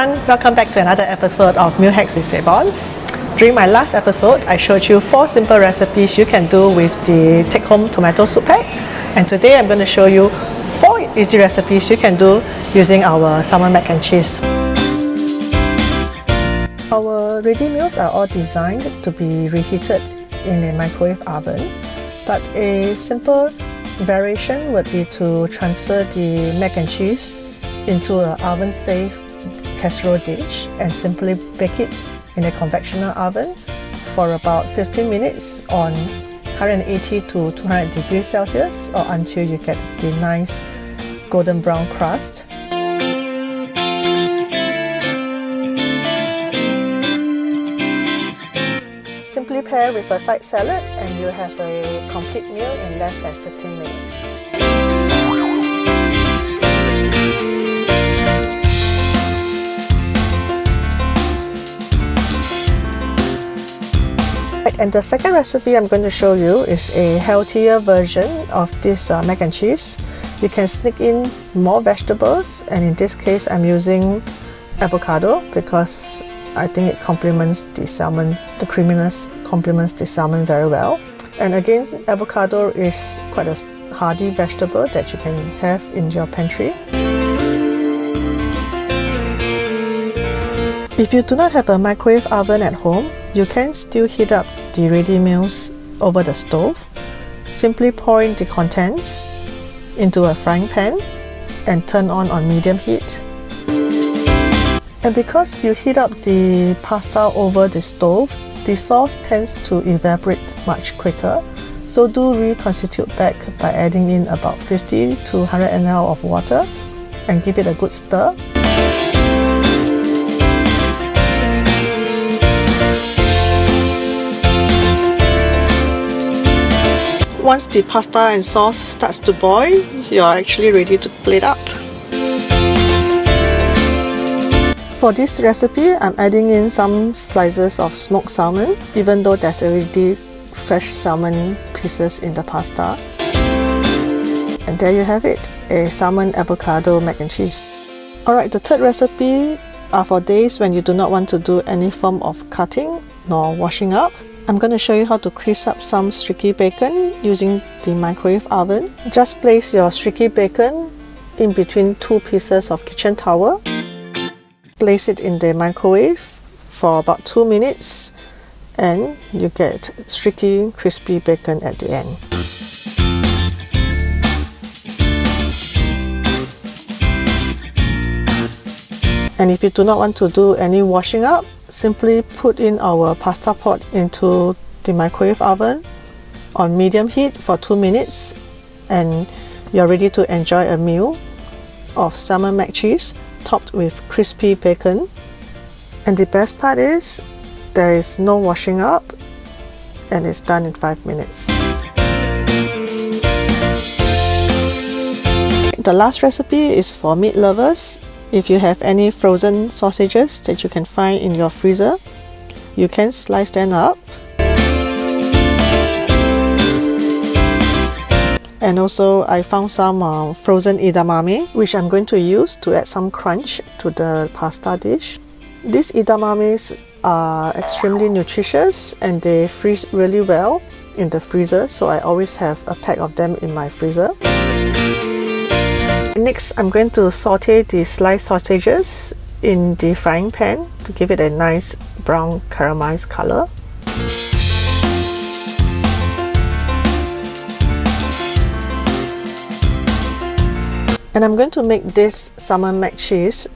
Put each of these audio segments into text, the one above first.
everyone, welcome back to another episode of Meal Hacks with Saybons. During my last episode, I showed you 4 simple recipes you can do with the take-home tomato soup pack. And today I'm going to show you 4 easy recipes you can do using our salmon mac and cheese. Our ready meals are all designed to be reheated in a microwave oven, but a simple variation would be to transfer the mac and cheese into an oven-safe casserole dish and simply bake it in a conventional oven for about 15 minutes on 180 to 200 degrees Celsius or until you get the nice golden brown crust. Simply pair with a side salad and you have a complete meal in less than 15 minutes. And the second recipe I'm going to show you is a healthier version of this mac and cheese. You can sneak in more vegetables, and in this case I'm using avocado because I think it complements the salmon, the creaminess complements the salmon very well. And again, avocado is quite a hardy vegetable that you can have in your pantry. If you do not have a microwave oven at home, you can still heat up the ready meals over the stove. Simply pour in the contents into a frying pan and turn on medium heat. And because you heat up the pasta over the stove, the sauce tends to evaporate much quicker. So do reconstitute back by adding in about 50 to 100 ml of water and give it a good stir. Once the pasta and sauce starts to boil, you are actually ready to plate up. For this recipe, I'm adding in some slices of smoked salmon, even though there's already fresh salmon pieces in the pasta. And there you have it, a salmon avocado mac and cheese. Alright, the third recipe are for days when you do not want to do any form of cutting nor washing up. I'm going to show you how to crisp up some streaky bacon using the microwave oven. Just place your streaky bacon in between 2 pieces of kitchen towel. Place it in the microwave for about 2 minutes and you get streaky, crispy bacon at the end. And if you do not want to do any washing up, simply put in our pasta pot into the microwave oven on medium heat for 2 minutes and you're ready to enjoy a meal of salmon mac cheese topped with crispy bacon. And the best part is there is no washing up and it's done in 5 minutes. The last recipe is for meat lovers. If you have any frozen sausages that you can find in your freezer, you can slice them up. And also I found some frozen edamame, which I'm going to use to add some crunch to the pasta dish. These edamames are extremely nutritious and they freeze really well in the freezer, so I always have a pack of them in my freezer. Next, I'm going to saute the sliced sausages in the frying pan to give it a nice brown caramelized color. And I'm going to make this salmon mac cheese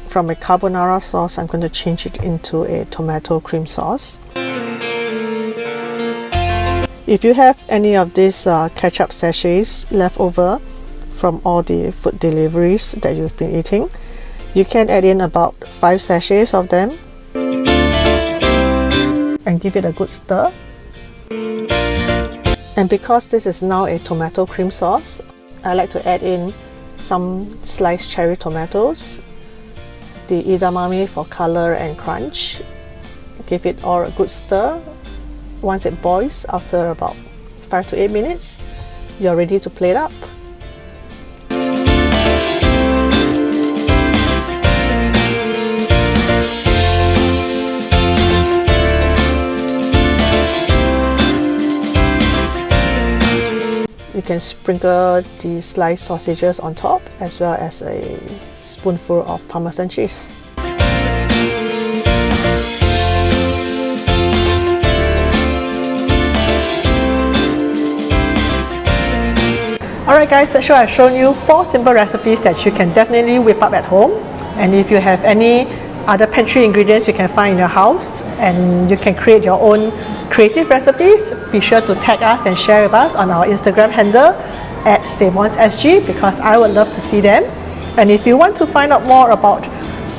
from a carbonara sauce. I'm going to change it into a tomato cream sauce. If you have any of these ketchup sachets left over from all the food deliveries that you've been eating, you can add in about 5 sachets of them and give it a good stir. And because this is now a tomato cream sauce, I like to add in some sliced cherry tomatoes, the edamame for color and crunch. Give it all a good stir. Once it boils, after about 5 to 8 minutes, you're ready to plate up. can sprinkle the sliced sausages on top, as well as a spoonful of Parmesan cheese. Alright guys, so I've shown you 4 simple recipes that you can definitely whip up at home. And if you have any other pantry ingredients you can find in your house and you can create your own creative recipes, be sure to tag us and share with us on our Instagram handle at SaybonsSG, because I would love to see them. And if you want to find out more about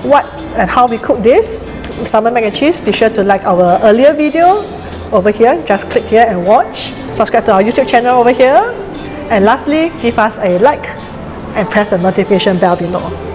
what and how we cook this salmon mac and cheese, be sure to like our earlier video over here. Just click here and watch. Subscribe to our YouTube channel over here. And lastly, give us a like and press the notification bell below.